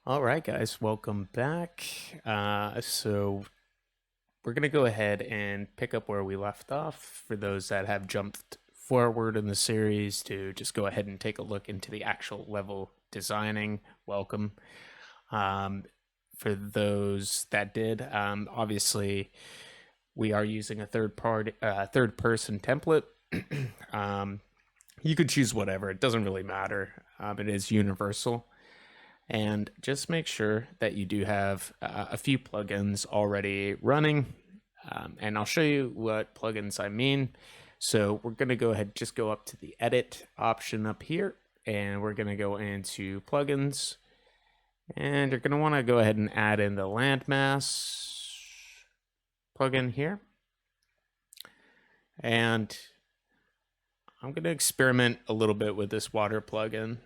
All right, guys, welcome back. So we're going to go ahead and pick up where we left off. For those that have jumped forward in the series to just go ahead and take a look into the actual level designing, welcome. Um, for those that did, obviously we are using a third person template. um, you could choose whatever; it doesn't really matter. It is universal. And just make sure that you do have a few plugins already running. And I'll show you what plugins I mean. So we're going to go ahead, just go up to the edit option up here, and we're going to go into plugins. And you're going to want to go ahead and add in the landmass plugin here. And I'm going to experiment a little bit with this water plugin.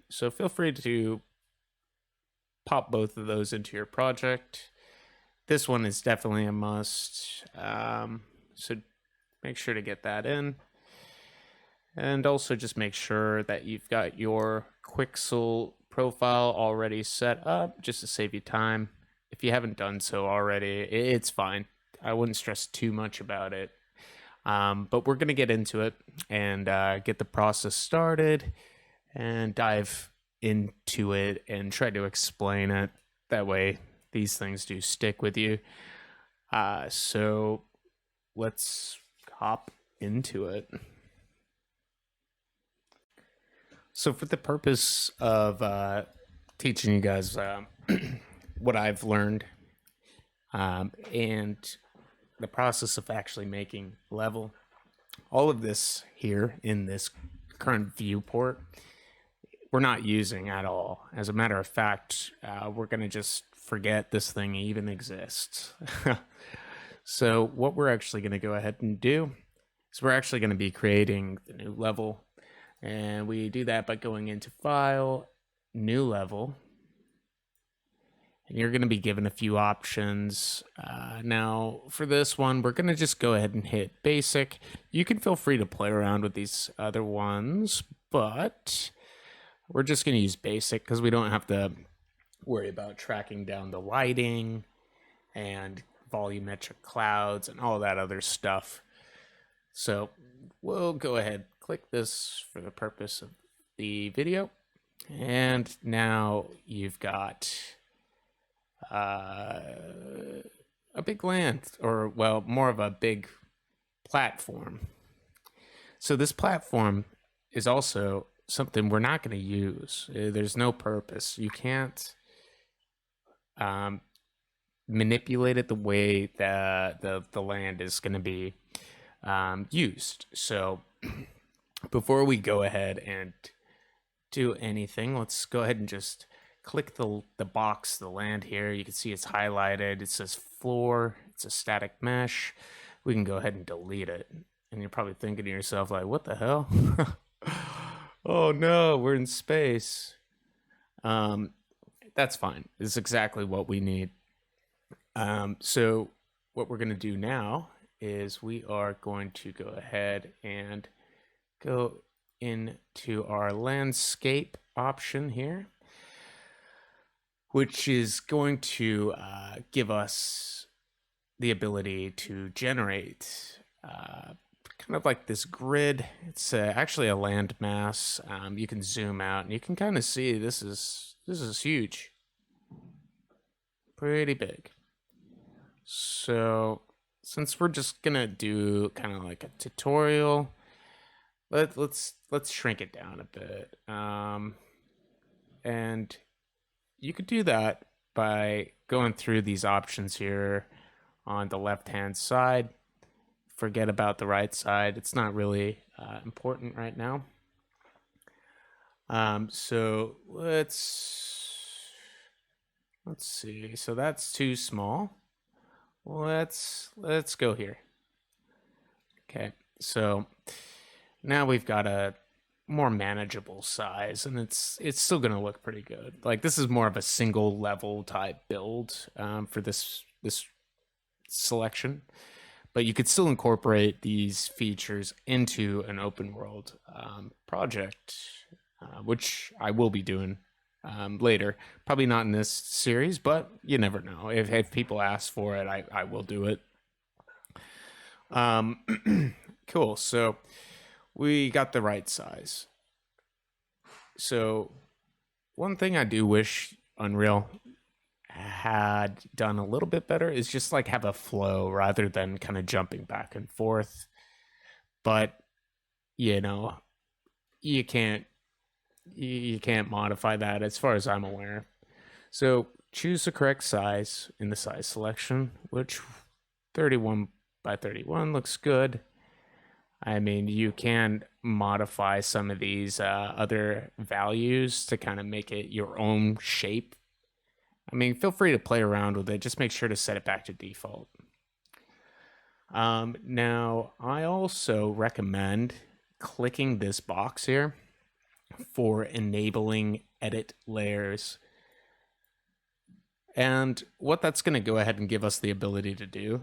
So feel free to pop both of those into your project. This one is definitely a must. So make sure to get that in. And also just make sure that you've got your Quixel profile already set up just to save you time. If you haven't done so already, it's fine. I wouldn't stress too much about it. But we're going to get into it and get the process started and dive into it and try to explain it. That way, these things do stick with you. So let's hop into it. So for the purpose of teaching you guys what I've learned and the process of actually making level, all of this here in this current viewport, we're not using at all. As a matter of fact, we're going to just forget this thing even exists. So what we're actually going to go ahead and do is we're actually going to be creating the new level. And we do that by going into File, New Level. And you're going to be given a few options. Now, for this one, we're going to just go ahead and hit Basic. You can feel free to play around with these other ones, but we're just going to use Basic because we don't have to worry about tracking down the lighting and volumetric clouds and all that other stuff. So we'll go ahead, click this for the purpose of the video. And now you've got a big land, or well, more of a big platform. So this platform is also something we're not going to use. There's no purpose. You can't manipulate it the way that the land is going to be used. So before we go ahead and do anything, let's go ahead and just click the box, the land here. You can see it's highlighted. It says floor. It's a static mesh. We can go ahead and delete it. And you're probably thinking to yourself, like, what the hell? Oh no, we're in space. That's fine. It's exactly what we need. So what we're going to do now is we are going to go ahead and go into our landscape option here, which is going to give us the ability to generate kind of like this grid. It's actually a land mass. You can zoom out and you can kind of see this is huge, pretty big. So since we're just gonna do kind of like a tutorial, let's shrink it down a bit. And you could do that by going through these options here on the left hand side. Forget about the right side. It's not really important right now. So let's see. So that's too small. Let's go here. Okay, so now we've got a more manageable size, and it's still going to look pretty good. Like this is more of a single level type build for this selection, but you could still incorporate these features into an open world project, which I will be doing later. Probably not in this series, but you never know. If people ask for it, I will do it. Cool. So we got the right size. So one thing I do wish Unreal had done a little bit better is just like have a flow rather than kind of jumping back and forth. But you know, you can't modify that as far as I'm aware. So choose the correct size in the size selection, which 31 by 31 looks good. I mean, you can modify some of these other values to kind of make it your own shape. I mean, feel free to play around with it. Just make sure to set it back to default. Now, I also recommend clicking this box here for enabling edit layers. And what that's going to go ahead and give us the ability to do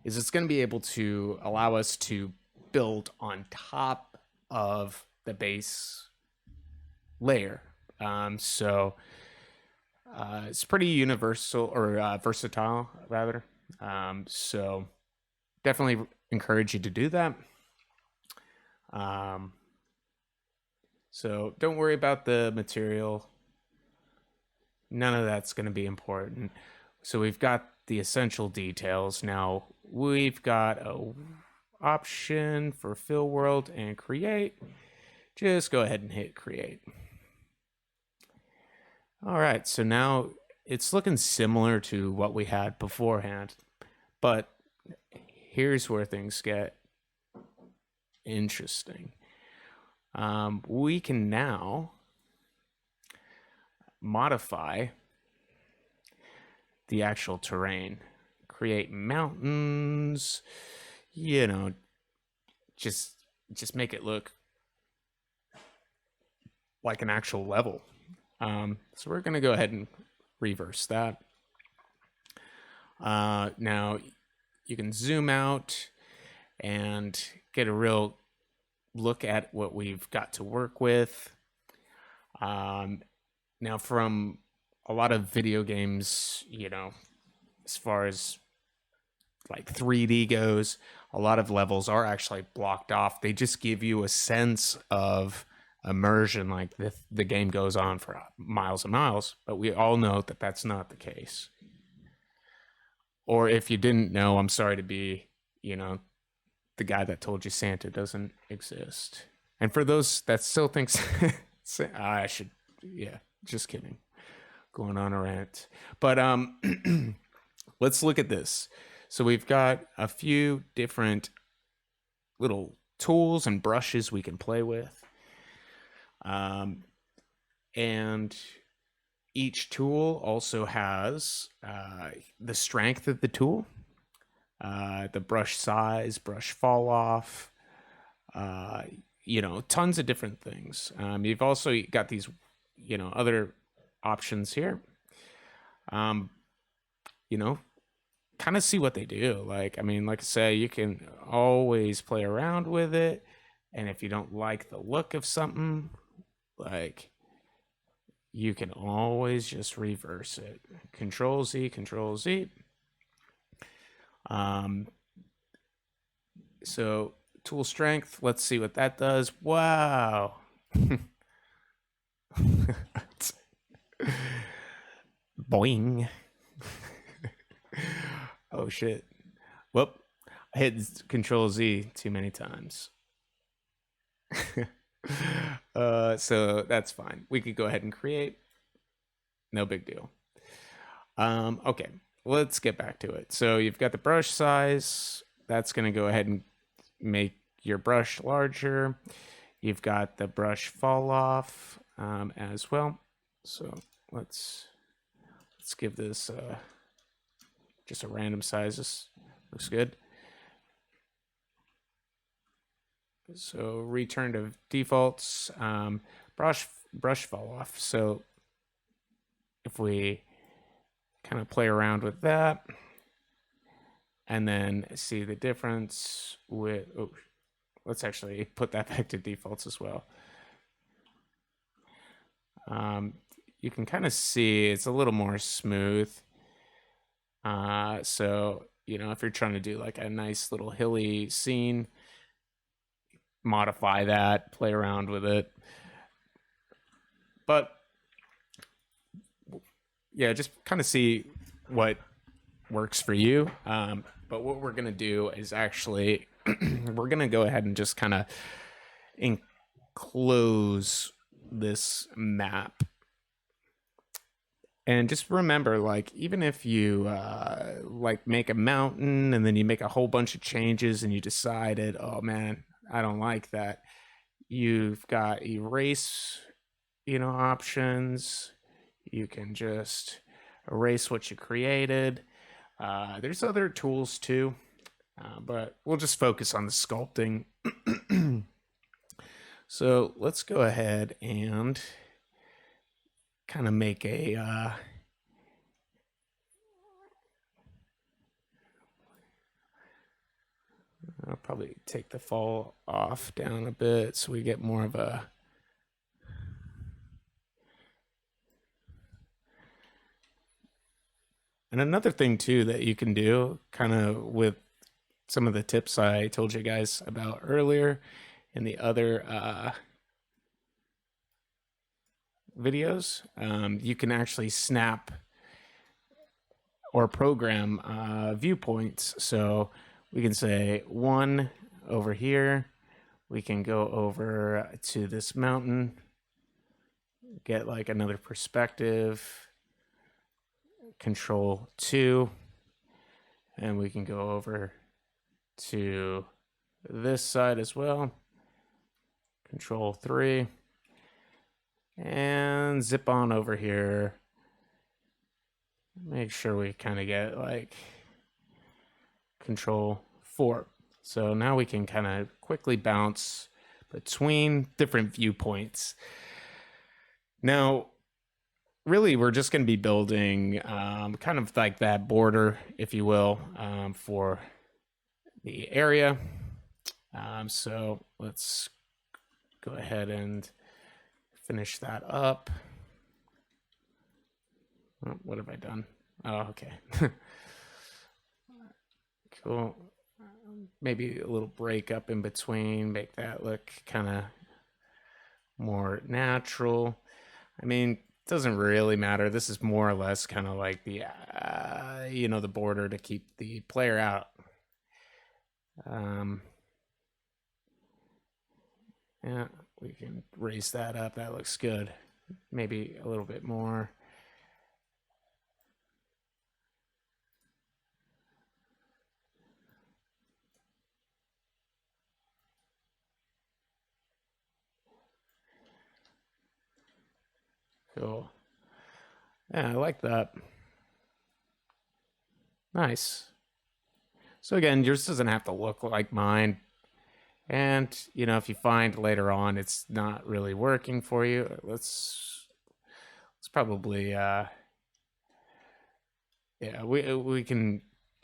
is it's going to be able to allow us to build on top of the base layer. It's pretty universal or versatile rather. So definitely encourage you to do that. So don't worry about the material. None of that's going to be important. So we've got the essential details. Now we've got a option for fill world and create. Just go ahead and hit create. All right, so now it's looking similar to what we had beforehand, but here's where things get interesting. We can now modify the actual terrain, create mountains, you know, just make it look like an actual level. So we're going to go ahead and reverse that. Now you can zoom out and get a real look at what we've got to work with. Now from a lot of video games, you know, as far as like 3D goes, a lot of levels are actually blocked off. They just give you a sense of immersion, like the game goes on for miles and miles, but we all know that that's not the case. Or if you didn't know, I'm sorry to be, you know, the guy that told you Santa doesn't exist. And for those that still think I should, yeah, just kidding, going on a rant. But let's look at this. So we've got a few different little tools and brushes we can play with. And each tool also has the strength of the tool, the brush size, brush fall off, you know, tons of different things. You've also got these, you know, other options here. You know, kind of see what they do. Like, I mean, like I say, you can always play around with it. And if you don't like the look of something, like, you can always just reverse it. Control Z, Control Z. So tool strength, let's see what that does. Wow. Boing. Oh shit. Whoop. I hit Control Z too many times. So that's fine. We could go ahead and create. No big deal. Okay, let's get back to it. So you've got the brush size. That's going to go ahead and make your brush larger. You've got the brush fall off as well. So let's give this just a random size. This looks good. So return to defaults, brush fall off. So if we kind of play around with that and then see the difference with, oh, let's actually put that back to defaults as well. you can kind of see it's a little more smooth. So, if you're trying to do like a nice little hilly scene, modify that, play around with it. But yeah, just kind of see what works for you. But what we're going to do is actually, we're going to go ahead and just kind of enclose this map. And just remember, like, even if you like make a mountain and then you make a whole bunch of changes and you decided, oh man, I don't like that, you've got erase, options. You can just erase what you created. There's other tools too, but we'll just focus on the sculpting. So let's go ahead and kind of make a I'll probably take the fall off down a bit so we get more of a and another thing too that you can do kind of with some of the tips I told you guys about earlier in the other videos, you can actually snap or program viewpoints. So we can say one over here. We can go over to this mountain, get like another perspective, control 2, and we can go over to this side as well, control 3, and zip on over here. Make sure we kind of get like control 4. So now we can kind of quickly bounce between different viewpoints. Now, really, we're just going to be building kind of like that border, if you will, for the area. So let's go ahead and finish that up. Oh, what have I done? Oh, okay. Cool. Maybe a little break up in between, make that look kind of more natural. I mean, it doesn't really matter. This is more or less kind of like the, the border to keep the player out. Yeah, we can raise that up. That looks good. Maybe a little bit more. Cool. Yeah, I like that. Nice. So again, yours doesn't have to look like mine. And, if you find later on it's not really working for you, let's probably yeah, we can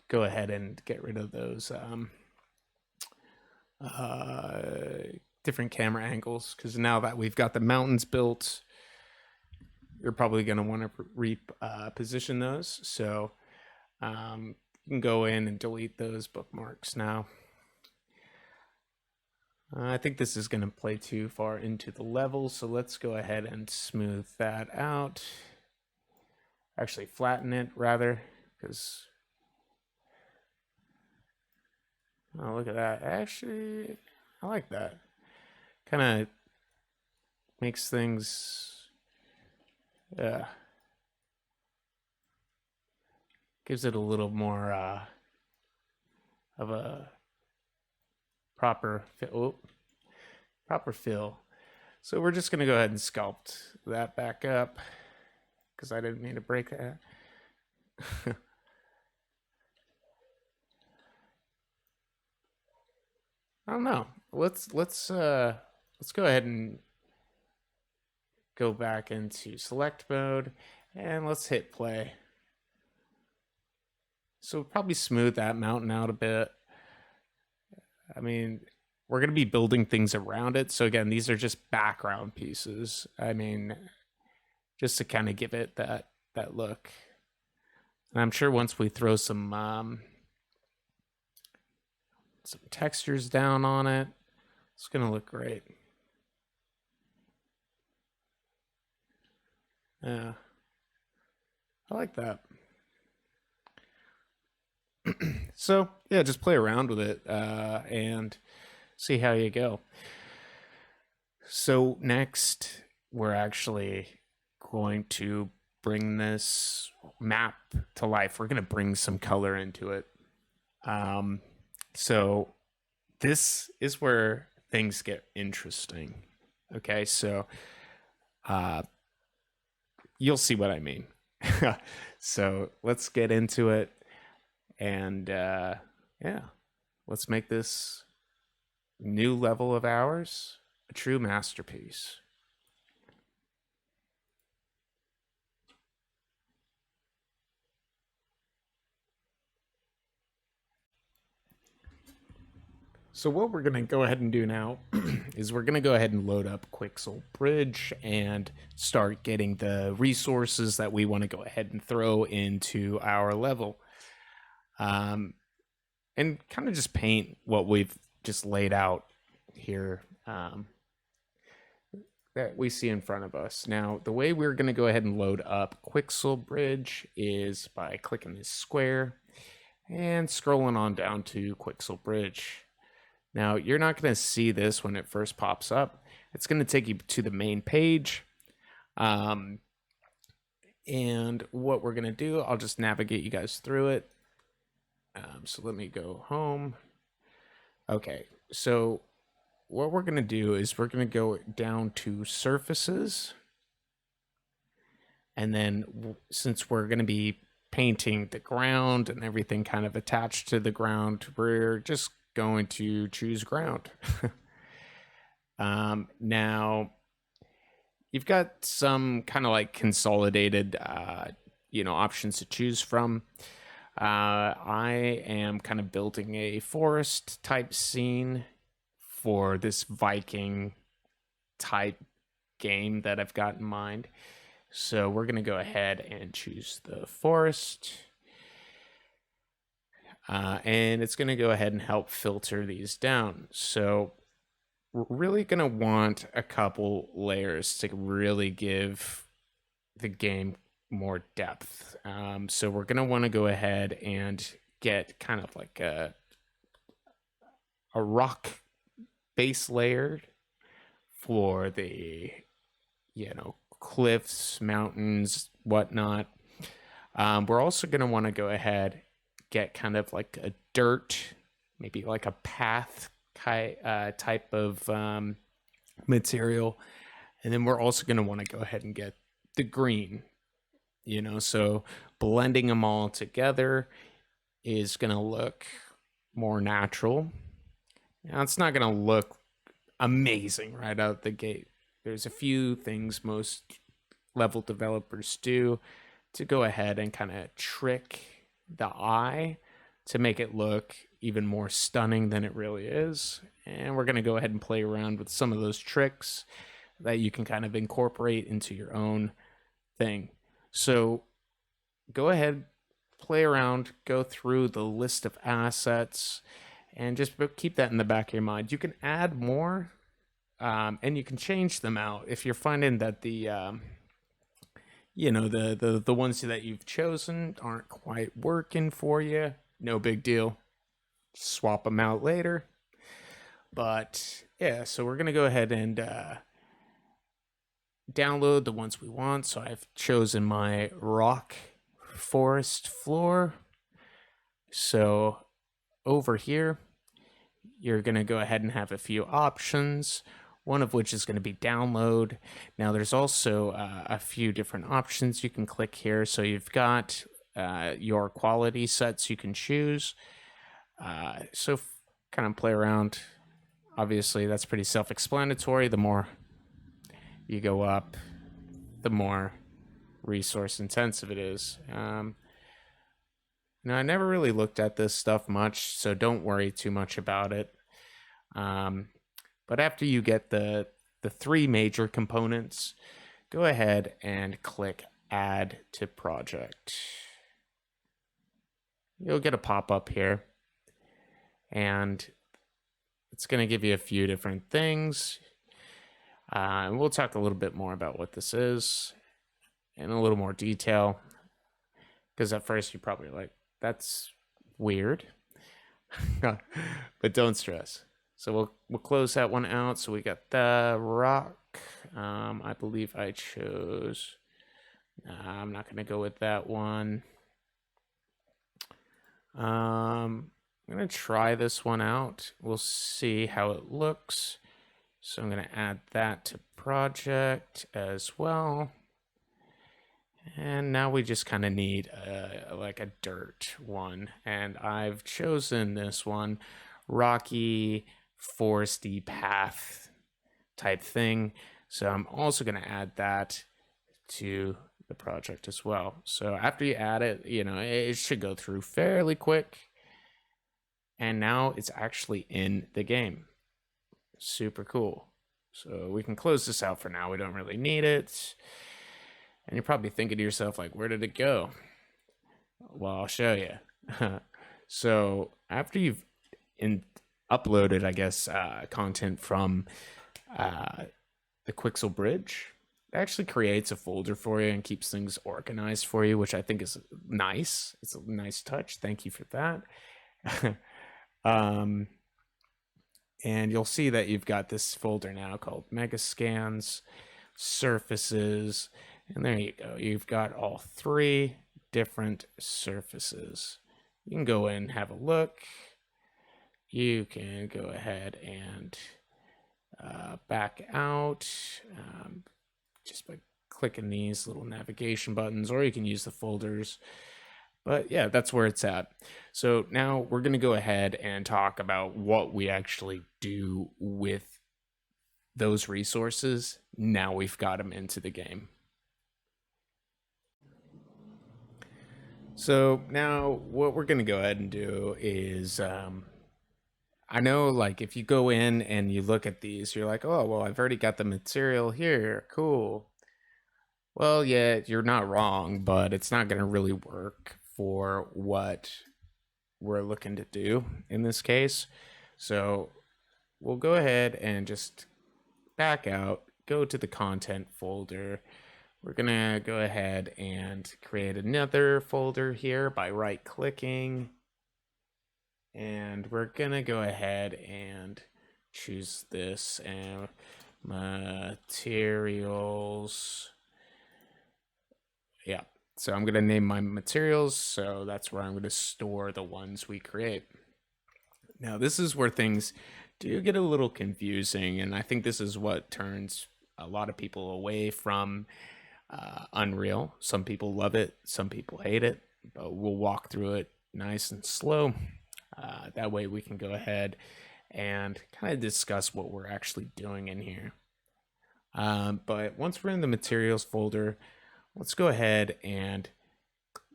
go ahead and get rid of those different camera angles, because now that we've got the mountains built, you're probably going to want to reposition those. So you can go in and delete those bookmarks now. I think this is going to play too far into the level, so let's go ahead and smooth that out. Actually, flatten it rather, because oh, look at that. Actually, I like that. Kind of makes things, gives it a little more of a proper fill. So we're just going to go ahead and sculpt that back up, because I didn't mean to break that. I don't know. Let's go ahead and go back into select mode, and let's hit play. So probably smooth that mountain out a bit. I mean, we're going to be building things around it. So again, these are just background pieces. I mean, just to kind of give it that look. And I'm sure once we throw some textures down on it, it's gonna look great. Yeah, I like that. So yeah, just play around with it and see how you go. So next, we're actually going to bring this map to life. We're going to bring some color into it. So this is where things get interesting. Okay, so you'll see what I mean. So let's get into it. And yeah, let's make this new level of ours a true masterpiece. So what we're going to go ahead and do now is we're going to go ahead and load up Quixel Bridge and start getting the resources that we want to go ahead and throw into our level. And kind of just paint what we've just laid out here that we see in front of us. Now, the way we're going to go ahead and load up Quixel Bridge is by clicking this square and scrolling on down to Quixel Bridge. Now, you're not going to see this when it first pops up. It's going to take you to the main page. And what we're going to do, I'll just navigate you guys through it. So let me go home. Okay, so what we're going to do is we're going to go down to surfaces. And then since we're going to be painting the ground and everything kind of attached to the ground, we're just going to choose ground. Now, you've got some kind of like consolidated, options to choose from. I am kind of building a forest type scene for this Viking type game that I've got in mind. So we're going to go ahead and choose the forest. And it's going to go ahead and help filter these down. So we're really going to want a couple layers to really give the game more depth. So we're going to want to go ahead and get kind of like a rock base layer for the, cliffs, mountains, whatnot. We're also going to want to go ahead, get kind of like a dirt, maybe like a path type of material. And then we're also going to want to go ahead and get the green, so blending them all together is going to look more natural. Now, it's not going to look amazing right out the gate. There's a few things most level developers do to go ahead and kind of trick the eye to make it look even more stunning than it really is. And we're going to go ahead and play around with some of those tricks that you can kind of incorporate into your own thing. So go ahead, play around, go through the list of assets, and just keep that in the back of your mind. You can add more, and you can change them out if you're finding that the the ones that you've chosen aren't quite working for you. No big deal. Swap them out later. But yeah, so we're gonna go ahead and download the ones we want. So I've chosen my rock forest floor. So over here, you're going to go ahead and have a few options, one of which is going to be download. Now there's also a few different options you can click here. So you've got your quality sets you can choose. So kind of play around. Obviously, that's pretty self-explanatory. The more you go up, the more resource intensive it is. Now, I never really looked at this stuff much, so don't worry too much about it. But after you get the three major components, go ahead and click Add to Project. You'll get a pop-up here, and it's going to give you a few different things. And we'll talk a little bit more about what this is in a little more detail, because at first you're probably like, that's weird. But don't stress. So we'll close that one out. So we got the rock. I believe I chose. I'm not going to go with that one. I'm going to try this one out. We'll see how it looks. So I'm going to add that to project as well. And now we just kind of need like a dirt one. And I've chosen this one, rocky, foresty path type thing. So I'm also going to add that to the project as well. So after you add it, it should go through fairly quick. And now it's actually in the game. Super cool. So we can close this out for now. We don't really need it. And you're probably thinking to yourself, like, where did it go? Well, I'll show you. So after you've uploaded, I guess, content from the Quixel Bridge, it actually creates a folder for you and keeps things organized for you, which I think is nice. It's a nice touch. Thank you for that. And you'll see that you've got this folder now called Mega Scans, Surfaces, and there you go. You've got all 3 different surfaces. You can go in and have a look. You can go ahead and back out just by clicking these little navigation buttons, or you can use the folders. But yeah, that's where it's at. So now we're going to go ahead and talk about what we actually do with those resources. Now we've got them into the game. So now what we're going to go ahead and do is, I know, like, if you go in and you look at these, you're like, oh, well, I've already got the material here. Cool. Well, yeah, you're not wrong, but it's not going to really work for what we're looking to do in this case. So we'll go ahead and just back out, go to the content folder. We're going to go ahead and create another folder here by right-clicking. And we're going to go ahead and choose this and materials. Yeah, so I'm going to name my materials. So that's where I'm going to store the ones we create. Now, this is where things do get a little confusing. And I think this is what turns a lot of people away from Unreal. Some people love it, some people hate it, but we'll walk through it nice and slow. That way we can go ahead and kind of discuss what we're actually doing in here. But once we're in the materials folder, let's go ahead and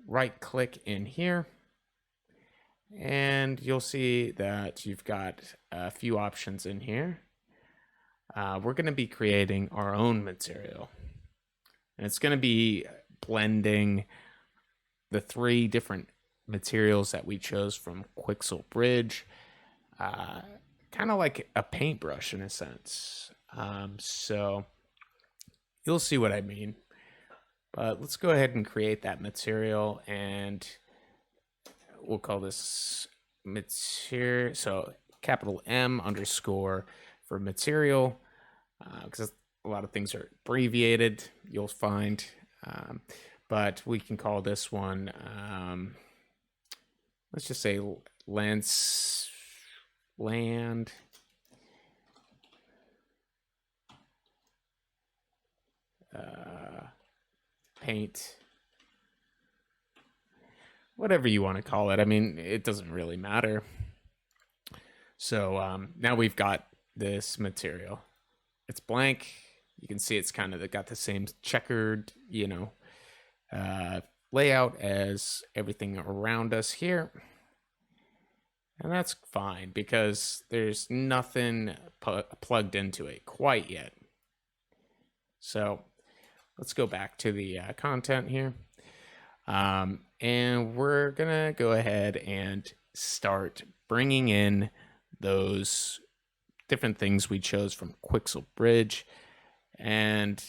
right click in here. And you'll see that you've got a few options in here. We're going to be creating our own material. And it's going to be blending the 3 different materials that we chose from Quixel Bridge, kind of like a paintbrush in a sense. So you'll see what I mean. But let's go ahead and create that material, and we'll call this material. So capital M underscore for material, because a lot of things are abbreviated, you'll find. But we can call this one, let's just say land paint, whatever you want to call it. I mean, it doesn't really matter. So now we've got this material. It's blank. You can see it's kind of got the same checkered, layout as everything around us here. And that's fine because there's nothing plugged into it quite yet. So let's go back to the content here. And we're gonna go ahead and start bringing in those different things we chose from Quixel Bridge. And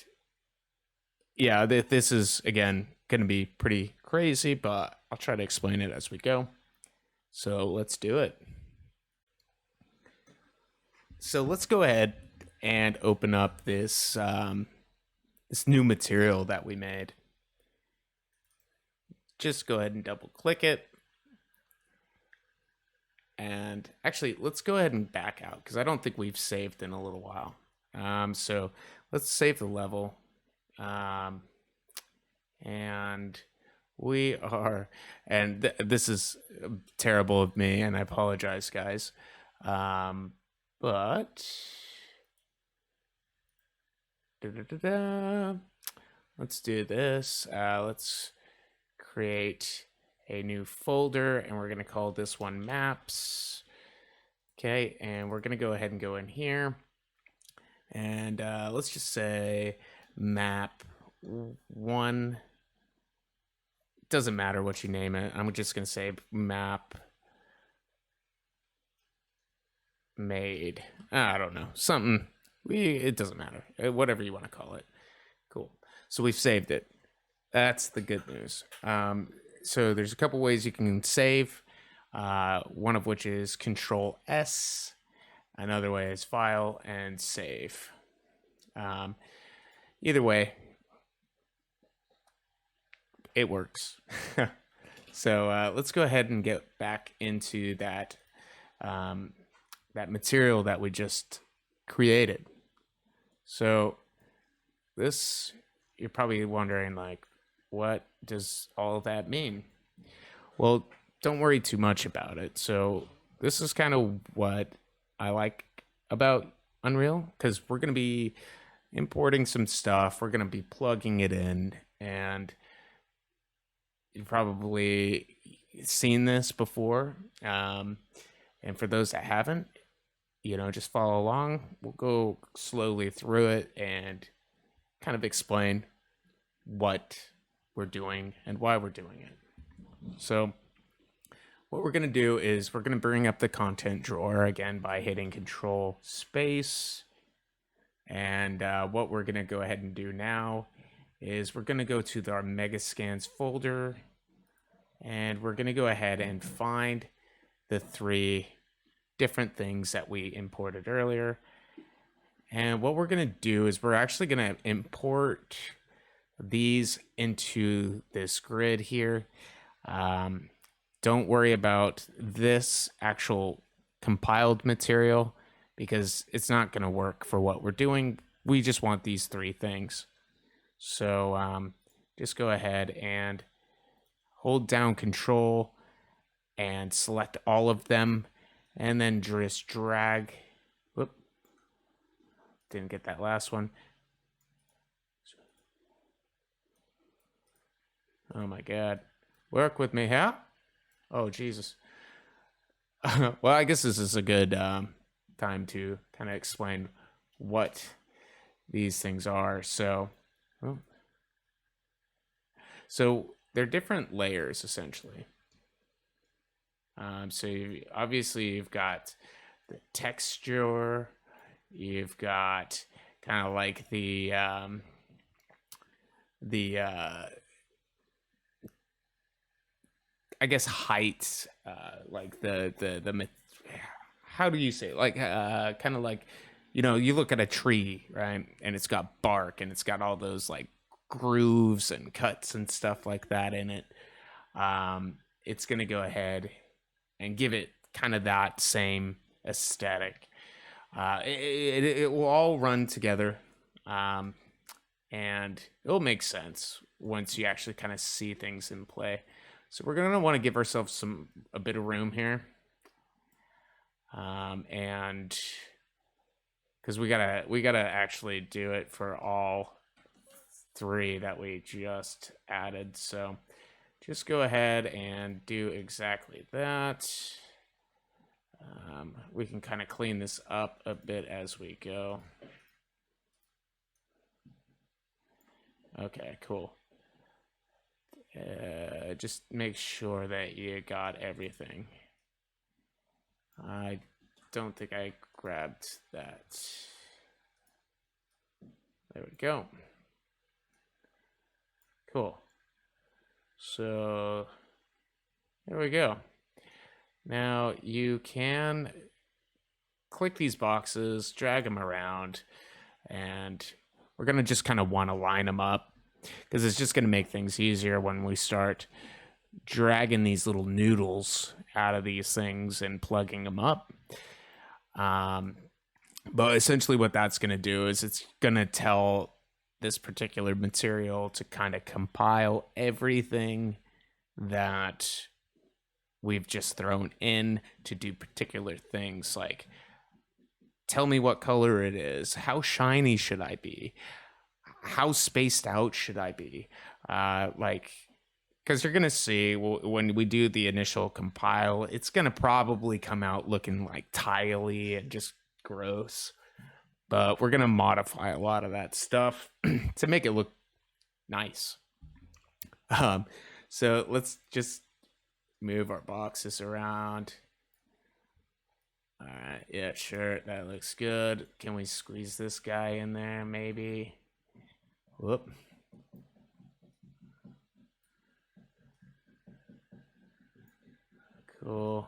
yeah, this is, again, going to be pretty crazy, but I'll try to explain it as we go. So let's do it. So let's go ahead and open up this, this new material that we made. Just go ahead and double click it. And actually, let's go ahead and back out because I don't think we've saved in a little while. So let's save the level. And we are, and this is terrible of me, and I apologize, guys. But let's do this. Let's create a new folder, and we're going to call this one maps. Okay, and we're going to go ahead and go in here, and let's just say map 1. Doesn't matter what you name it. I'm just going to say map made. I don't know, something. It doesn't matter. Whatever you want to call it. Cool. So we've saved it. That's the good news. So there's a couple ways you can save. One of which is Control S. Another way is File and Save. Either way, it works. So let's go ahead and get back into that that material that we just created. So this, you're probably wondering, like, what does all of that mean? Well, don't worry too much about it. So this is kind of what I like about Unreal, because we're going to be importing some stuff. We're going to be plugging it in, and you've probably seen this before. And for those that haven't, just follow along. We'll go slowly through it and kind of explain what we're doing and why we're doing it. So what we're going to do is we're going to bring up the content drawer again by hitting Control Space. And what we're going to go ahead and do now is we're going to go to our Megascans folder, and we're going to go ahead and find the 3 different things that we imported earlier. And what we're going to do is we're actually going to import these into this grid here. Don't worry about this actual compiled material because it's not going to work for what we're doing. We just want these 3 things. So just go ahead and hold down Control and select all of them, and then just drag. Whoop. Didn't get that last one. Oh my God. Work with me, huh? Oh, Jesus. Well, I guess this is a good time to kind of explain what these things are. So they're different layers, essentially. So obviously you've got the texture, you've got kind of like the I guess height, like the how do you say it? Like kind of like, you look at a tree, right, and it's got bark and it's got all those like grooves and cuts and stuff like that in it. It's gonna go ahead and give it kind of that same aesthetic. It will all run together, and it'll make sense once you actually kind of see things in play. So we're gonna want to give ourselves a bit of room here, and because we gotta actually do it for all 3 that we just added. So just go ahead and do exactly that. We can kind of clean this up a bit as we go. Okay, cool. Just make sure that you got everything. I don't think I grabbed that. There we go. Cool. So there we go. Now you can click these boxes, drag them around, and we're going to just kind of want to line them up because it's just going to make things easier when we start dragging these little noodles out of these things and plugging them up. But essentially what that's going to do is it's going to tell this particular material to kind of compile everything that we've just thrown in to do particular things, like tell me what color it is, how shiny should I be, how spaced out should I be, because you're going to see when we do the initial compile, it's going to probably come out looking like tiley and just gross. But we're going to modify a lot of that stuff to make it look nice. So let's just move our boxes around. All right, yeah, sure, that looks good. Can we squeeze this guy in there, maybe? Whoop. Cool.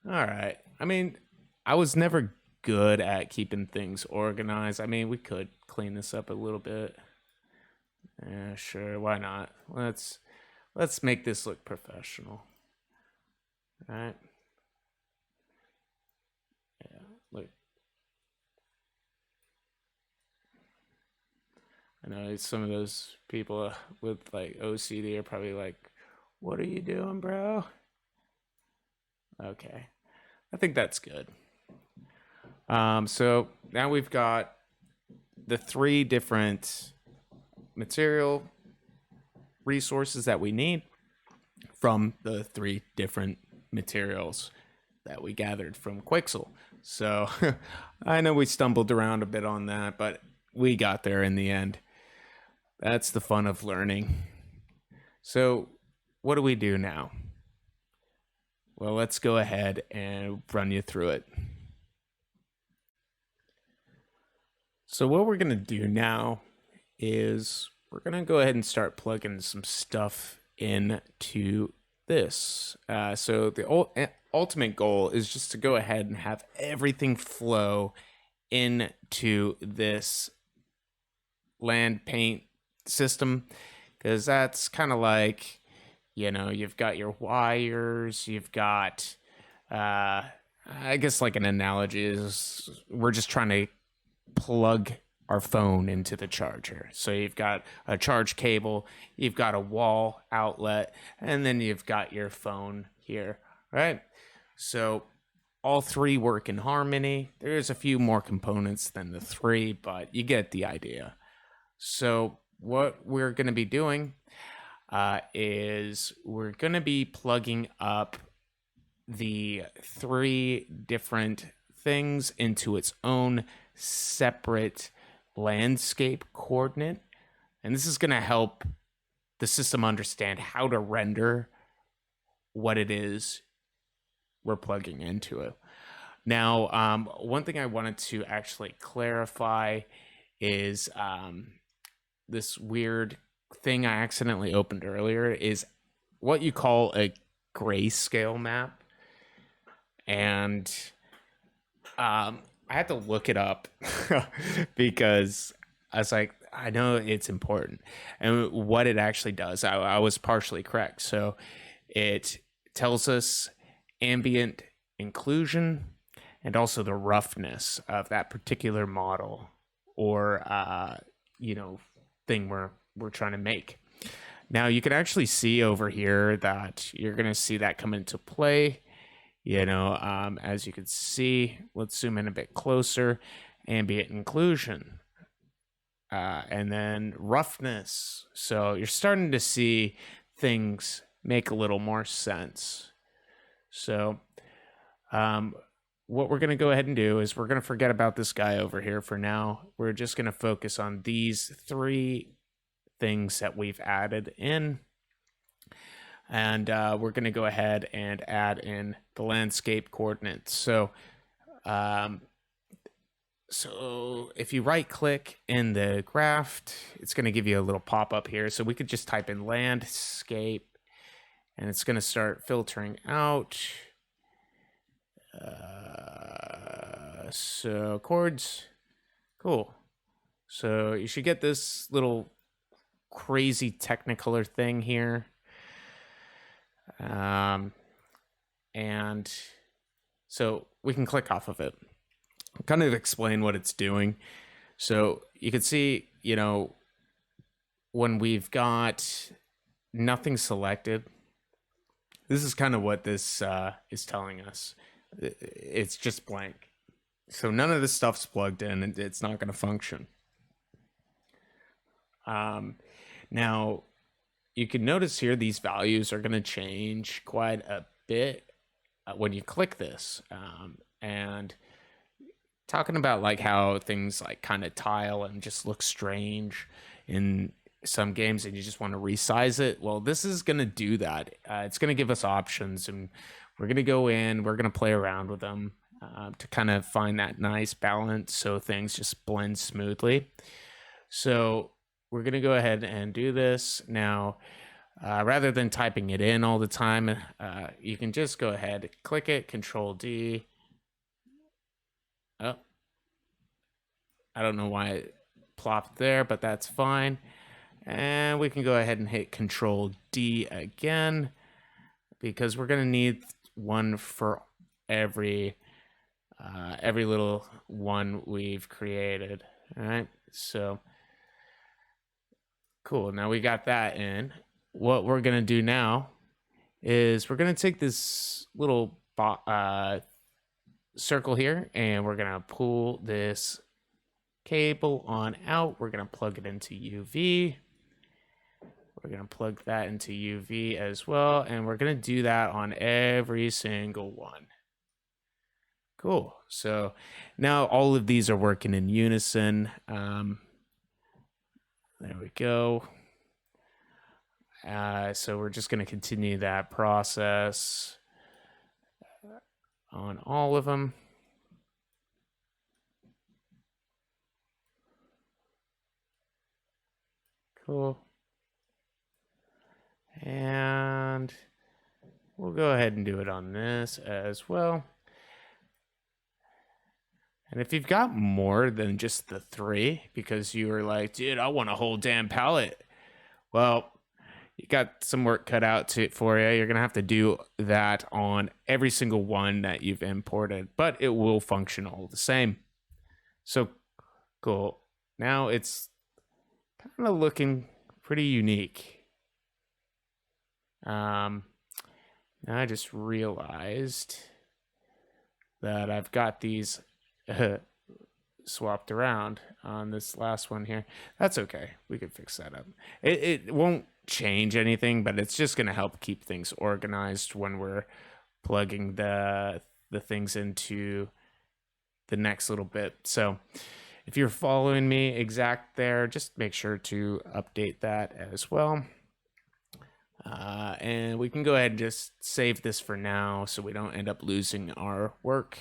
All right. I mean, I was never good at keeping things organized. I mean, we could clean this up a little bit. Yeah, sure, why not? Let's make this look professional. All right. Yeah, look. I know some of those people with like OCD are probably like, "What are you doing, bro?" Okay. I think that's good. So now we've got the 3 different material resources that we need from the 3 different materials that we gathered from Quixel. So I know we stumbled around a bit on that, but we got there in the end. That's the fun of learning. So what do we do now? Well, let's go ahead and run you through it. So what we're going to do now is we're going to go ahead and start plugging some stuff into this. So the ultimate goal is just to go ahead and have everything flow into this land paint system, because that's kind of like, you've got your wires, you've got, I guess like an analogy is we're just trying to plug our phone into the charger. So you've got a charge cable, you've got a wall outlet, and then you've got your phone here, right? So all 3 work in harmony. There's a few more components than the 3, but you get the idea. So what we're going to be doing is we're going to be plugging up the 3 different things into its own separate landscape coordinate. And this is going to help the system understand how to render what it is we're plugging into it. Now, one thing I wanted to actually clarify is this weird thing I accidentally opened earlier is what you call a grayscale map. And I had to look it up because I was like, I know it's important. And what it actually does, I was partially correct. So it tells us ambient inclusion and also the roughness of that particular model or thing we're trying to make. Now you can actually see over here that you're going to see that come into play. As you can see, let's zoom in a bit closer. Ambient inclusion, and then roughness. So you're starting to see things make a little more sense. So what we're going to go ahead and do is we're going to forget about this guy over here for now. We're just going to focus on these 3 things that we've added in. And we're going to go ahead and add in the landscape coordinates. So if you right click in the graph, it's going to give you a little pop-up here. So we could just type in landscape, and it's going to start filtering out. So chords, cool. So you should get this little crazy Technicolor thing here. And so we can click off of it, kind of explain what it's doing. So you can see, you know, when we've got nothing selected, this is kind of what this is telling us. It's just blank. So none of this stuff's plugged in, and it's not going to function. Now, you can notice here these values are going to change quite a bit when you click this. And talking about like how things like kind of tile and just look strange in some games and you just want to resize it. Well, this is going to do that. It's going to give us options, and we're going to go in, we're going to play around with them to kind of find that nice balance so things just blend smoothly. So we're going to go ahead and do this now. Rather than typing it in all the time, you can just go ahead, click it, Control D. Oh, I don't know why it plopped there, but that's fine. And we can go ahead and hit Control D again, because we're going to need one for every little one we've created. All right, so cool. Now we got that in. What we're going to do now is we're going to take this little circle here, and we're going to pull this cable on out. We're going to plug it into UV. We're going to plug that into UV as well, and we're going to do that on every single one. Cool. So now all of these are working in unison. There we go. So we're just going to continue that process on all of them. Cool. And we'll go ahead and do it on this as well. And if you've got more than just the 3, because you were like, dude, I want a whole damn palette. Well, you got some work cut out for you. You're going to have to do that on every single one that you've imported, but it will function all the same. So cool. Now it's kind of looking pretty unique. Now I just realized that I've got these swapped around on this last one here. That's okay. We can fix that up. It won't change anything, but it's just going to help keep things organized when we're plugging the things into the next little bit. So if you're following me exact there, just make sure to update that as well. And we can go ahead and just save this for now so we don't end up losing our work.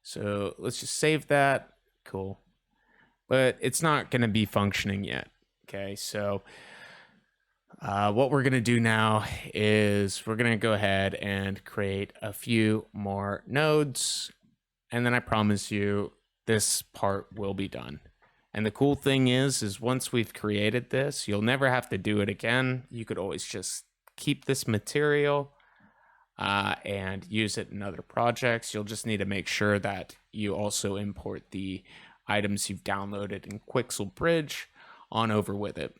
So let's just save that. Cool. But it's not going to be functioning yet. Okay, so what we're going to do now is we're going to go ahead and create a few more nodes. And then I promise you this part will be done. And the cool thing is once we've created this, you'll never have to do it again. You could always just keep this material and use it in other projects. You'll just need to make sure that you also import the items you've downloaded in Quixel Bridge on over with it.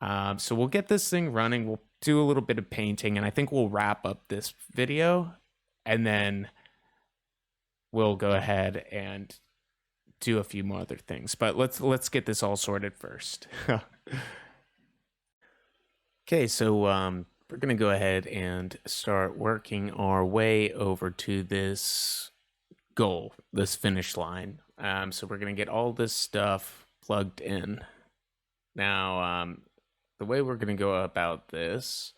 So we'll get this thing running. We'll do a little bit of painting, and I think we'll wrap up this video, and then we'll go ahead and do a few more other things. But let's get this all sorted first. Okay, so we're going to go ahead and start working our way over to this goal, this finish line. So we're going to get all this stuff plugged in. Now, the way we're going to go about this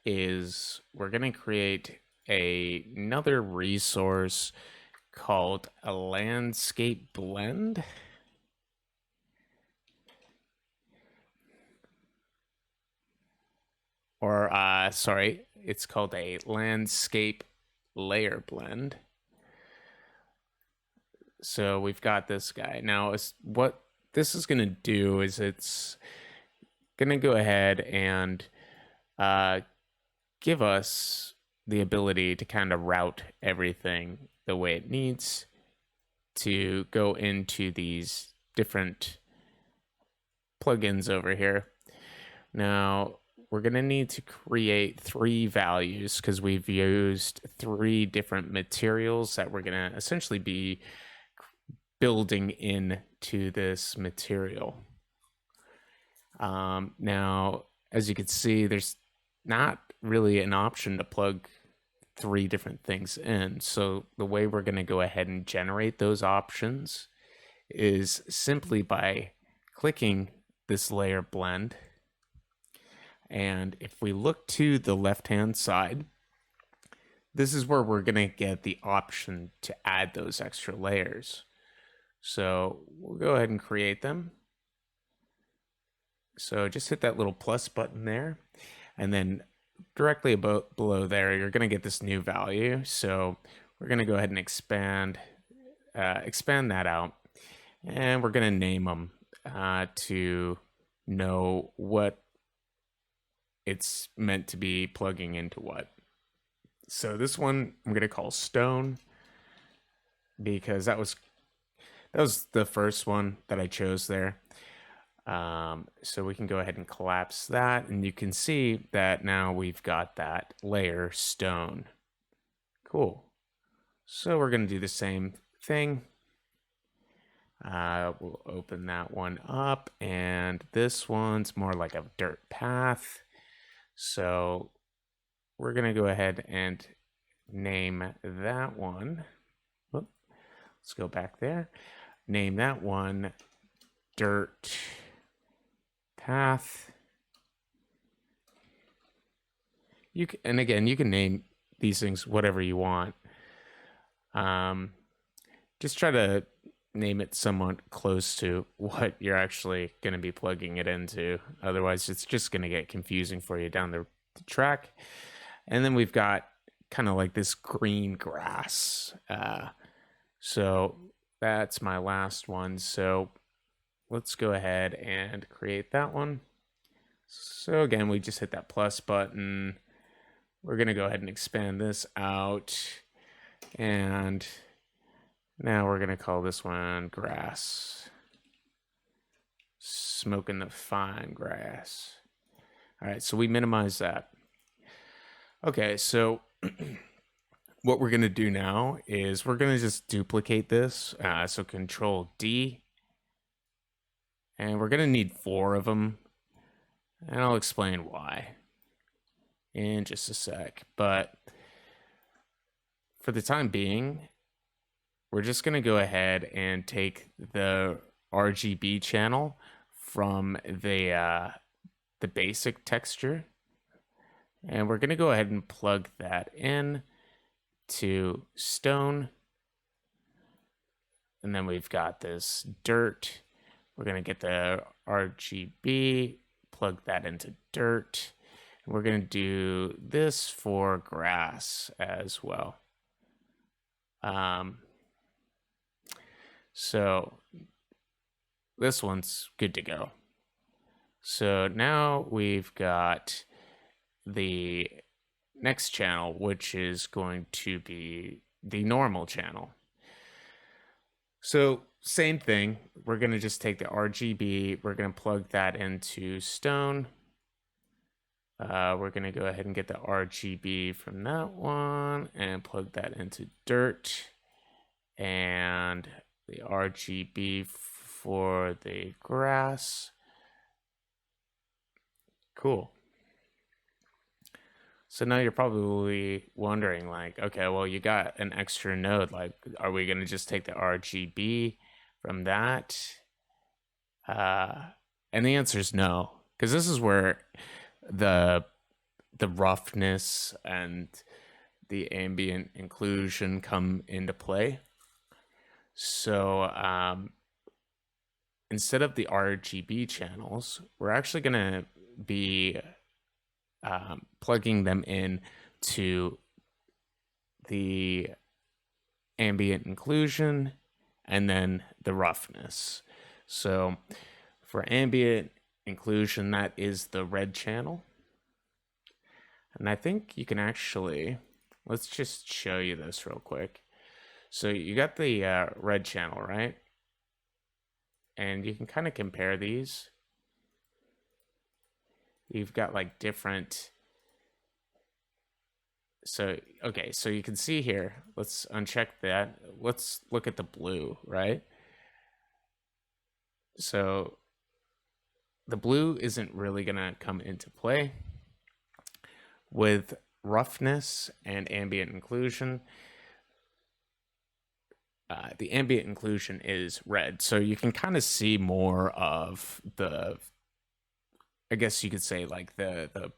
is we're going to create another resource called a landscape blend. Or, sorry, it's called a landscape layer blend. So we've got this guy. Now, what this is going to do is it's going to go ahead and give us the ability to kind of route everything the way it needs to go into these different plugins over here. Now, we're going to need to create 3 values because we've used 3 different materials that we're going to essentially be building into this material. Now, as you can see, there's not really an option to plug 3 different things in. So the way we're going to go ahead and generate those options is simply by clicking this layer blend. And if we look to the left-hand side, this is where we're going to get the option to add those extra layers. So we'll go ahead and create them. So just hit that little plus button there, and then directly below there, you're going to get this new value. So we're going to go ahead and expand that out, and we're going to name them to know what it's meant to be plugging into what. So this one I'm going to call stone because that was the first one that I chose there. So we can go ahead and collapse that, and you can see that now we've got that layer stone. Cool. So we're going to do the same thing. We'll open that one up, and this one's more like a dirt path. So we're going to go ahead and name that one. Whoop. Let's go back there. Name that one dirt path. And again, you can name these things whatever you want. Just try to name it somewhat close to what you're actually going to be plugging it into. Otherwise, it's just going to get confusing for you down the track. And then we've got kind of like this green grass. So that's my last one. So let's go ahead and create that one. So again, we just hit that plus button. We're going to go ahead and expand this out. And now we're going to call this one grass. Smoking the fine grass. All right, so we minimize that. Okay, so what we're going to do now is we're going to just duplicate this. So Control D. And we're going to need 4 of them. And I'll explain why in just a sec. But for the time being, we're just going to go ahead and take the RGB channel from the basic texture. And we're going to go ahead and plug that in to stone. And then we've got this dirt. We're going to get the RGB, plug that into dirt. And we're going to do this for grass as well. So this one's good to go. So now we've got the next channel, which is going to be the normal channel. So same thing, we're going to just take the RGB, we're going to plug that into stone. We're going to go ahead and get the RGB from that one and plug that into dirt. And the RGB for the grass. Cool. So now you're probably wondering, like, okay, well, you got an extra node. Like, are we going to just take the RGB from that And the answer is no, because this is where the roughness and the ambient inclusion come into play. So instead of the RGB channels, we're actually going to be plugging them in to the ambient inclusion and then the roughness. So for ambient inclusion, that is the red channel. And I think you can actually, let's just show you this real quick. So you got the red channel, right? And you can kind of compare these. You've got like different. So, okay, so you can see here, let's uncheck that. Let's look at the blue, right? So the blue isn't really gonna come into play. With roughness and ambient inclusion, the ambient inclusion is red. So you can kind of see more of the, I guess you could say like the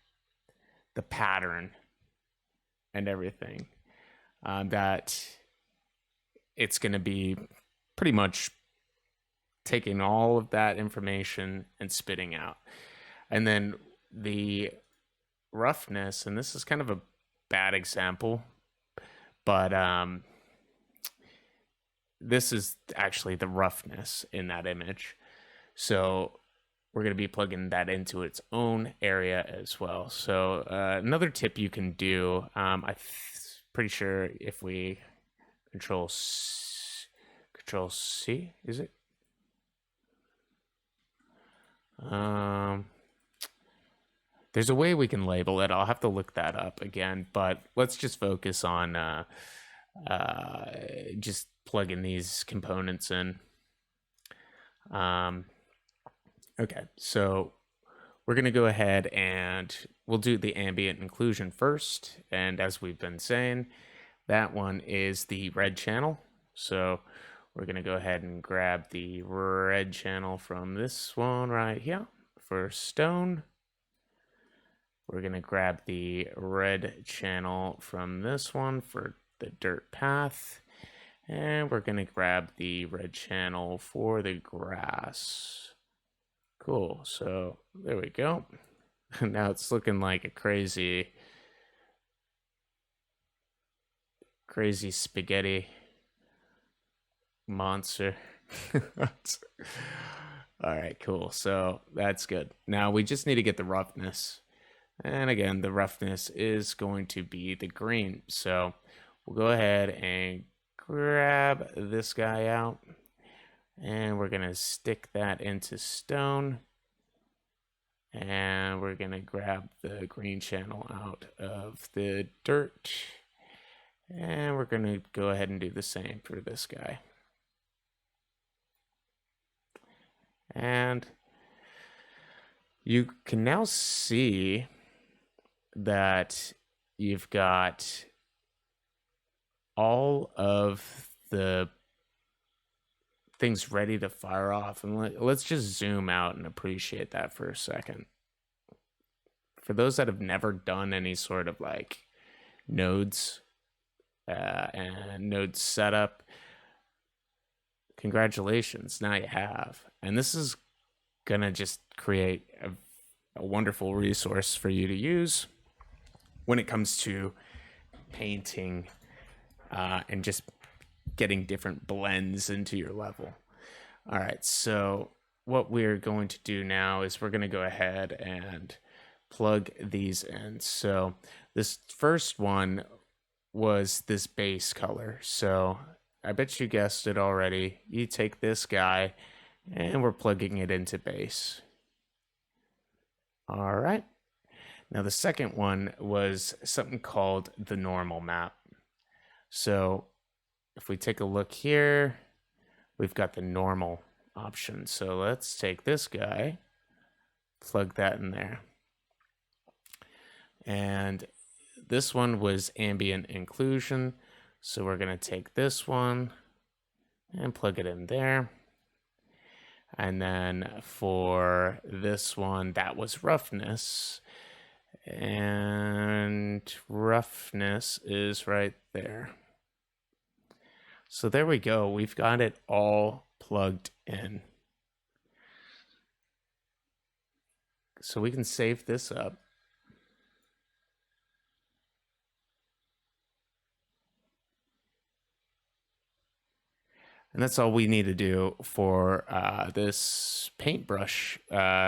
pattern and everything, that it's going to be pretty much taking all of that information and spitting out. And then the roughness, and this is kind of a bad example, but this is actually the roughness in that image. So we're going to be plugging that into its own area as well. So another tip you can do, I'm pretty sure if we control C, is it? There's a way we can label it. I'll have to look that up again, but let's just focus on just plugging these components in. Okay, so we're going to go ahead and we'll do the ambient inclusion first. And as we've been saying, that one is the red channel. So we're going to go ahead and grab the red channel from this one right here for stone. We're going to grab the red channel from this one for the dirt path. And we're going to grab the red channel for the grass. Cool, so there we go. Now it's looking like a crazy spaghetti monster. All right, cool. So that's good. Now we just need to get the roughness. And again, the roughness is going to be the green. So we'll go ahead and grab this guy out. And we're going to stick that into stone. And we're going to grab the green channel out of the dirt. And we're going to go ahead and do the same for this guy. And you can now see that you've got all of the things ready to fire off. And let's just zoom out and appreciate that for a second. For those that have never done any sort of like nodes and node setup, congratulations, now you have. And this is gonna just create a wonderful resource for you to use when it comes to painting and just getting different blends into your level. All right, so what we're going to do now is we're going to go ahead and plug these in. So this first one was this base color. So I bet you guessed it already. You take this guy and we're plugging it into base. All right. Now the second one was something called the normal map. So if we take a look here, we've got the normal option. So let's take this guy, plug that in there. And this one was ambient inclusion. So we're going to take this one and plug it in there. And then for this one, that was Roughness. And Roughness is right there. So there we go. We've got it all plugged in. So we can save this up. And that's all we need to do for this paintbrush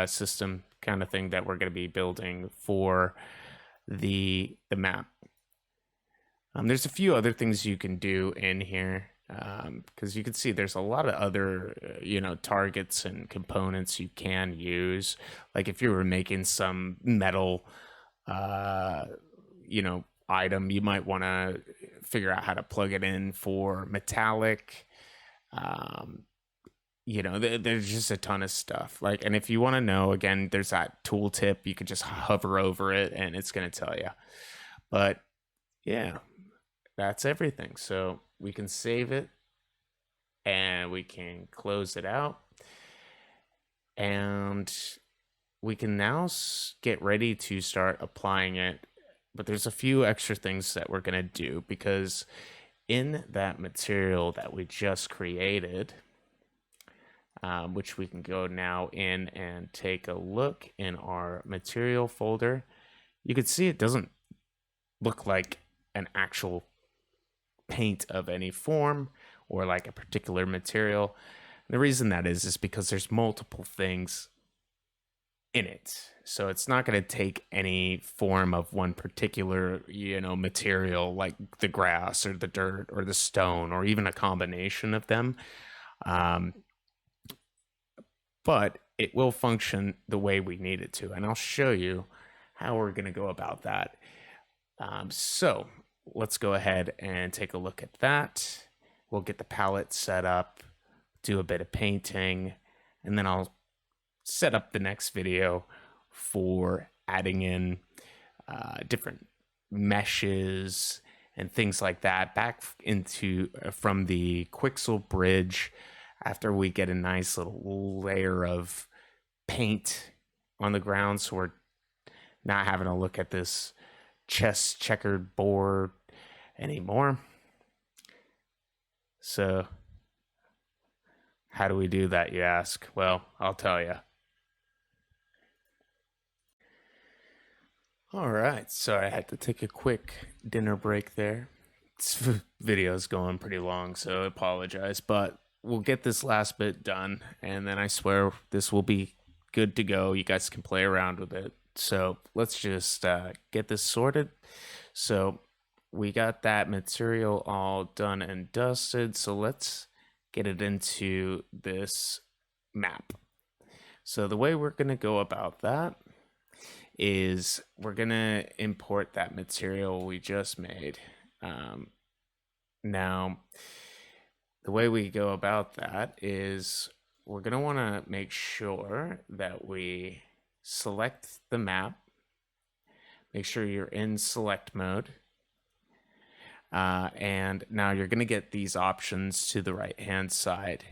system kind of thing that we're going to be building for the map. There's a few other things you can do in here because you can see there's a lot of other targets and components you can use. Like if you were making some metal item, you might want to figure out how to plug it in for metallic. There's just a ton of stuff. And if you want to know, again, there's that tooltip. You can just hover over it and it's going to tell you. But yeah, that's everything. So we can save it and we can close it out. And we can now get ready to start applying it. But there's a few extra things that we're going to do because in that material that we just created, which we can go now in and take a look in our material folder, you can see it doesn't look like an actual paint of any form or like a particular material. And the reason that is because there's multiple things in it. So it's not going to take any form of one particular, material like the grass or the dirt or the stone or even a combination of them. But it will function the way we need it to. And I'll show you how we're going to go about that. So let's go ahead and take a look at that. We'll get the palette set up, do a bit of painting, and then I'll set up the next video for adding in different meshes and things like that back into from the Quixel bridge after we get a nice little layer of paint on the ground, so we're not having to look at this chess checkered board anymore. So how do we do that, you ask? Well, I'll tell you. All right, sorry, I had to take a quick dinner break there. This video's going pretty long, so I apologize, but we'll get this last bit done, and then I swear this will be good to go. You guys can play around with it. So let's just get this sorted. So we got that material all done and dusted, so let's get it into this map. So the way we're going to go about that is we're going to import that material we just made. Now, the way we go about that is we're going to want to make sure that we select the map. Make sure you're in select mode. And now you're going to get these options to the right-hand side.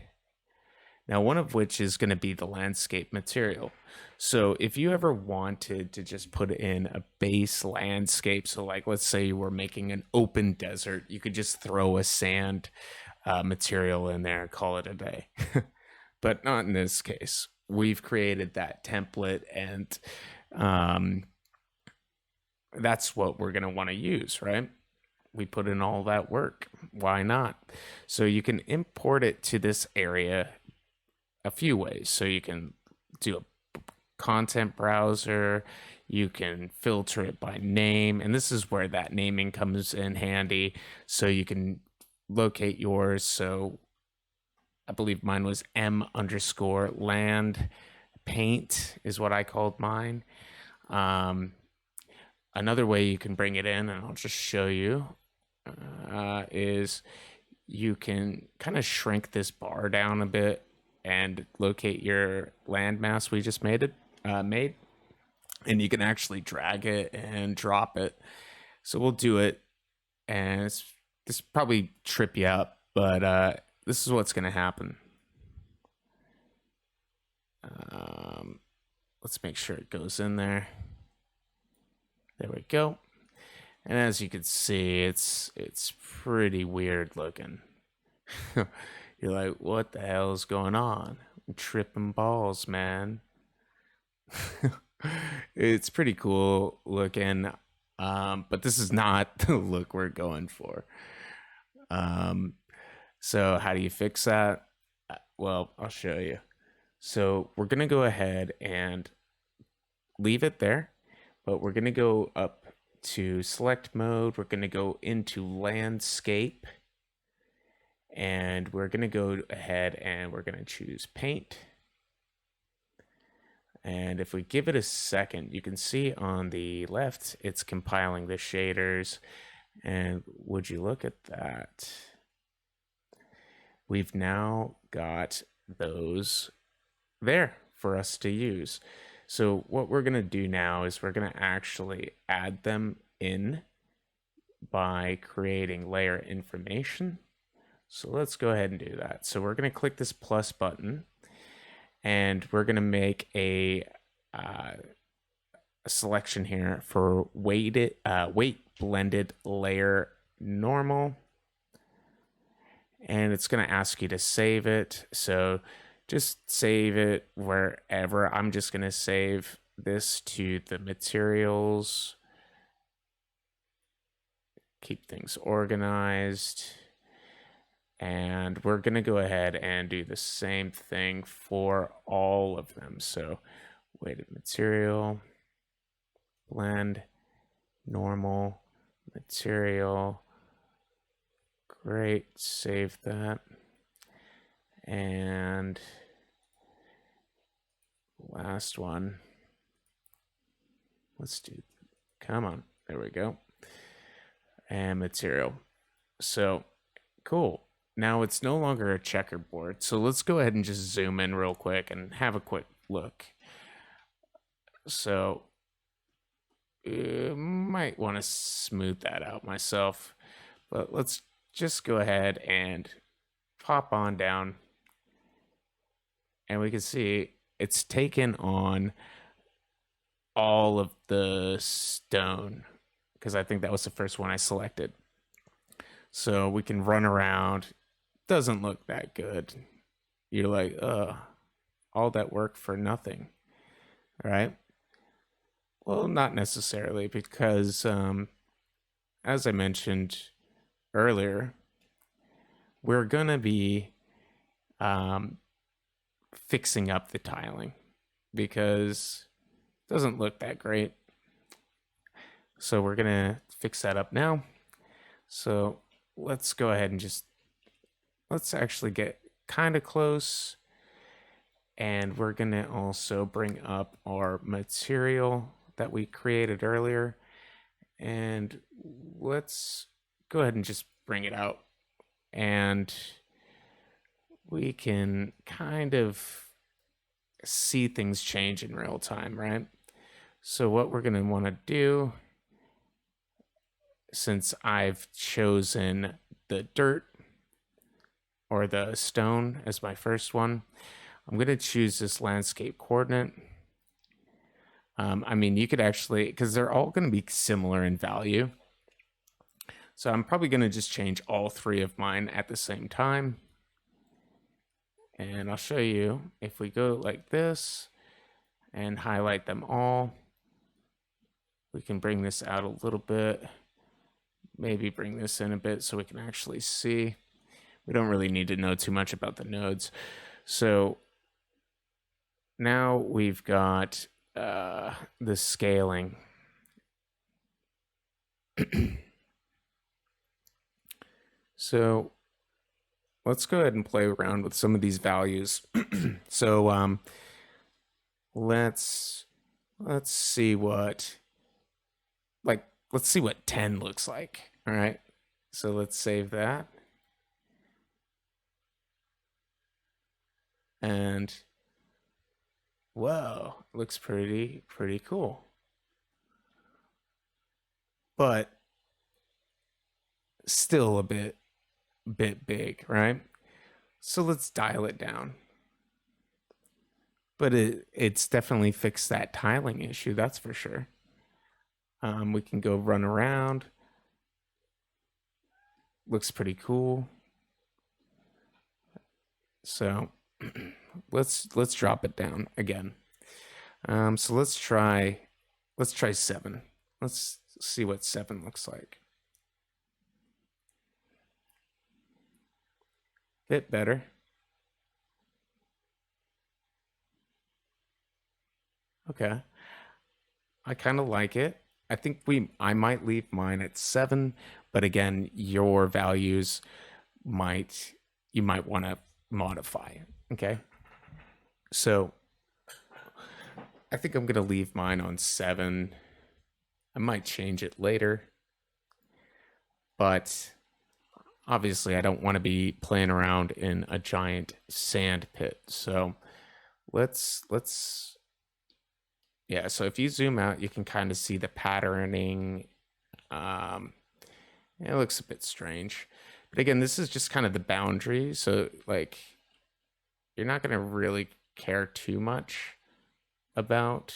Now, one of which is going to be the landscape material. So if you ever wanted to just put in a base landscape, so like let's say you were making an open desert, you could just throw a sand material in there and call it a day. But not in this case. We've created that template, and that's what we're going to want to use, right? We put in all that work. Why not? So you can import it to this area a few ways. So you can do a content browser, you can filter it by name, and this is where that naming comes in handy. So you can locate yours. So I believe mine was M_land paint is what I called mine. Another way you can bring it in, and I'll just show you, is you can kind of shrink this bar down a bit and locate your landmass we just made, and you can actually drag it and drop it. So we'll do it, and this probably trip you up, but this is what's going to happen. Let's make sure it goes in there. There we go. And as you can see, it's pretty weird looking. You're like, what the hell is going on? I'm tripping balls, man. It's pretty cool looking, but this is not the look we're going for. Um, so how do you fix that? Well, I'll show you. So we're gonna go ahead and leave it there, but we're gonna go up to select mode. We're gonna go into landscape, and we're gonna go ahead and we're gonna choose paint. And if we give it a second, you can see on the left, it's compiling the shaders. And would you look at that? We've now got those there for us to use. So what we're going to do now is we're going to actually add them in by creating layer information. So let's go ahead and do that. So we're going to click this plus button, and we're going to make a selection here for weight blended layer normal, and it's going to ask you to save it. So just save it wherever. I'm just going to save this to the materials. Keep things organized. And we're going to go ahead and do the same thing for all of them. So weighted material, blend, normal, material. Great, save that. And last one. Let's do, come on, there we go. And material. So cool. Now it's no longer a checkerboard. So let's go ahead and just zoom in real quick and have a quick look. So might want to smooth that out myself, but let's just go ahead and pop on down, and we can see it's taken on all of the stone, because I think that was the first one I selected. So we can run around. Doesn't look that good. You're like, all that work for nothing, right? Well, not necessarily, because as I mentioned earlier, we're gonna be fixing up the tiling because it doesn't look that great. So we're gonna fix that up now. So let's go ahead and let's actually get kind of close, and we're gonna also bring up our material that we created earlier, and let's go ahead and just bring it out, and we can kind of see things change in real time, right? So what we're gonna want to do, since I've chosen the dirt or the stone as my first one, I'm going to choose this landscape coordinate. I mean, you could actually, because they're all going to be similar in value. So I'm probably going to just change all three of mine at the same time. And I'll show you if we go like this and highlight them all. We can bring this out a little bit. Maybe bring this in a bit so we can actually see. We don't really need to know too much about the nodes. So now we've got the scaling. So let's go ahead and play around with some of these values. So let's see what, let's see what 10 looks like. All right, so let's save that. And whoa, looks pretty cool. But still a bit big, right? So let's dial it down. but it's definitely fixed that tiling issue, that's for sure. We can go run around. Looks pretty cool. So let's drop it down again. So let's try 7. Let's see what 7 looks like. Bit better. Okay. I kind of like it. I think I might leave mine at 7, but again, your values might you might want to modify. Okay. So I think I'm gonna leave mine on 7. I might change it later, but obviously I don't want to be playing around in a giant sand pit. So let's yeah, so if you zoom out, you can kind of see the patterning. Um, it looks a bit strange. But again, this is just kind of the boundary. So, like, you're not going to really care too much about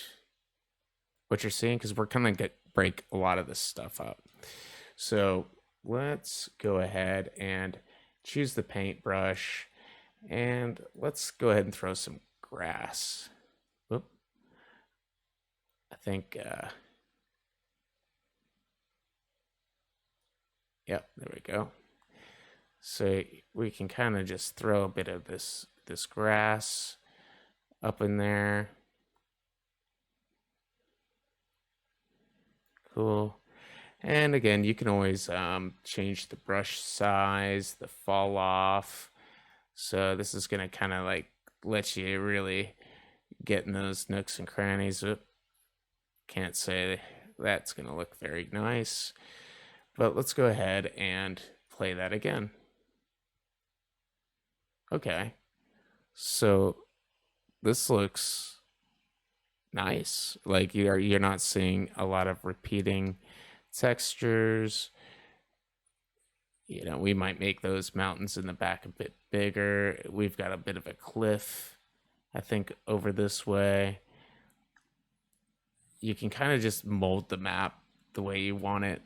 what you're seeing because we're going to break a lot of this stuff up. So, let's go ahead and choose the paintbrush. And let's go ahead and throw some grass. Whoop. I think, yep, there we go. So we can kind of just throw a bit of this grass up in there. Cool. And again, you can always change the brush size, the fall off. So this is going to kind of like let you really get in those nooks and crannies. Can't say that's going to look very nice. But let's go ahead and play that again. Okay. So this looks nice. Like you're not seeing a lot of repeating textures. You know, we might make those mountains in the back a bit bigger. We've got a bit of a cliff, I think, over this way. You can kind of just mold the map the way you want it.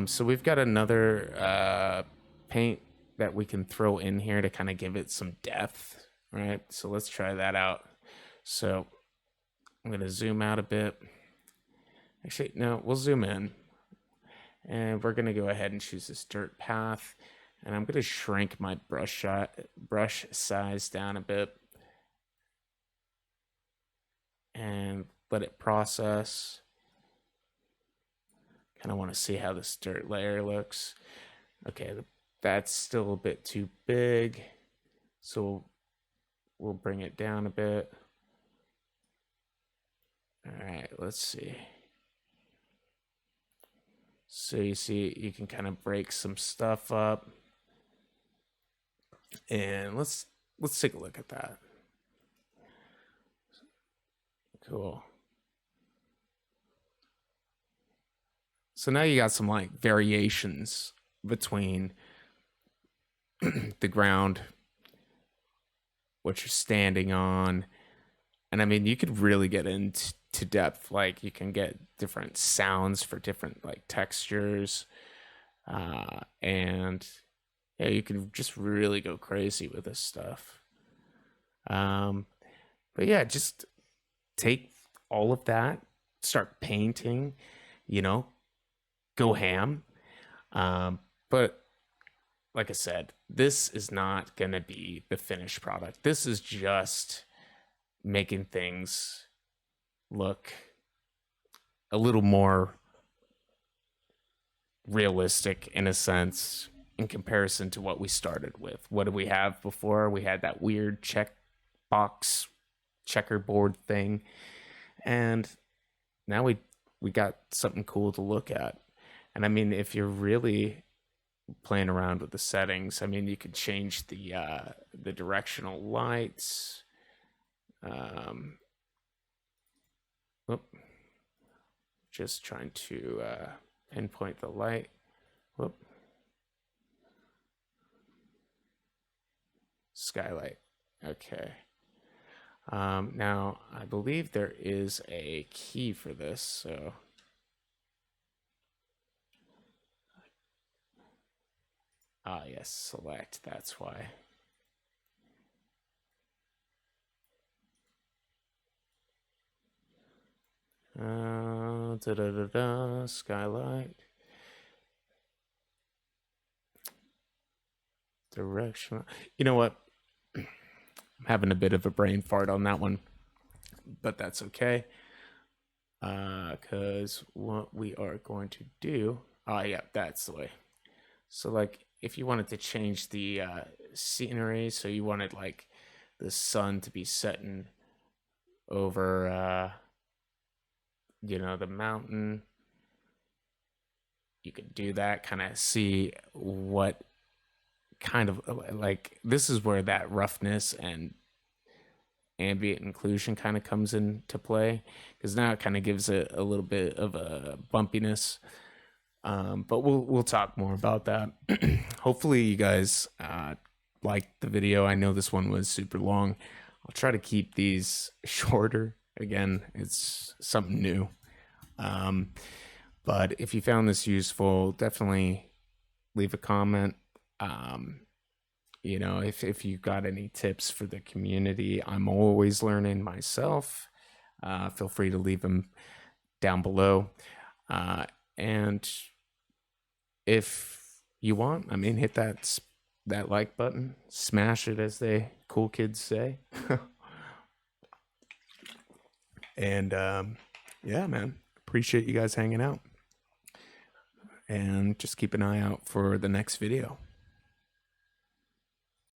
So we've got another paint that we can throw in here to kind of give it some depth, right? So let's try that out. So I'm going to zoom out a bit. Actually, no, we'll zoom in. And we're going to go ahead and choose this dirt path. And I'm going to shrink my brush size down a bit. And let it process. Kind of want to see how this dirt layer looks. Okay, that's still a bit too big. So we'll bring it down a bit. All right, let's see. So you see, you can kind of break some stuff up. And let's take a look at that. Cool. So now you got some like variations between the ground, what you're standing on. And I mean, you could really get into depth. Like you can get different sounds for different like textures. And yeah, you can just really go crazy with this stuff. But yeah, just take all of that, start painting, you know, go ham. But like I said, this is not going to be the finished product. This is just making things look a little more realistic in a sense in comparison to what we started with. What did we have before? We had that weird checkbox checkerboard thing. And now we got something cool to look at. And I mean, if you're really playing around with the settings, I mean, you could change the directional lights. Whoop. Just trying to pinpoint the light. Whoop. Skylight. Okay. Now, I believe there is a key for this, so yes, select, that's why. Skylight. Direction. You know what? I'm having a bit of a brain fart on that one, but that's okay. Because what we are going to do, yeah, that's the way. So, like, if you wanted to change the scenery, so you wanted like the sun to be setting over, the mountain, you could do that. Kind of see what kind of like this is where that roughness and ambient inclusion kind of comes into play, because now it kind of gives it a little bit of a bumpiness. But we'll talk more about that. Hopefully you guys liked the video. I know this one was super long. I'll try to keep these shorter. Again, it's something new. But if you found this useful, definitely leave a comment. If you got any tips for the community, I'm always learning myself. Feel free to leave them down below. And if you want, I mean, hit that like button, smash it, as they cool kids say. And yeah, man, appreciate you guys hanging out. And just keep an eye out for the next video.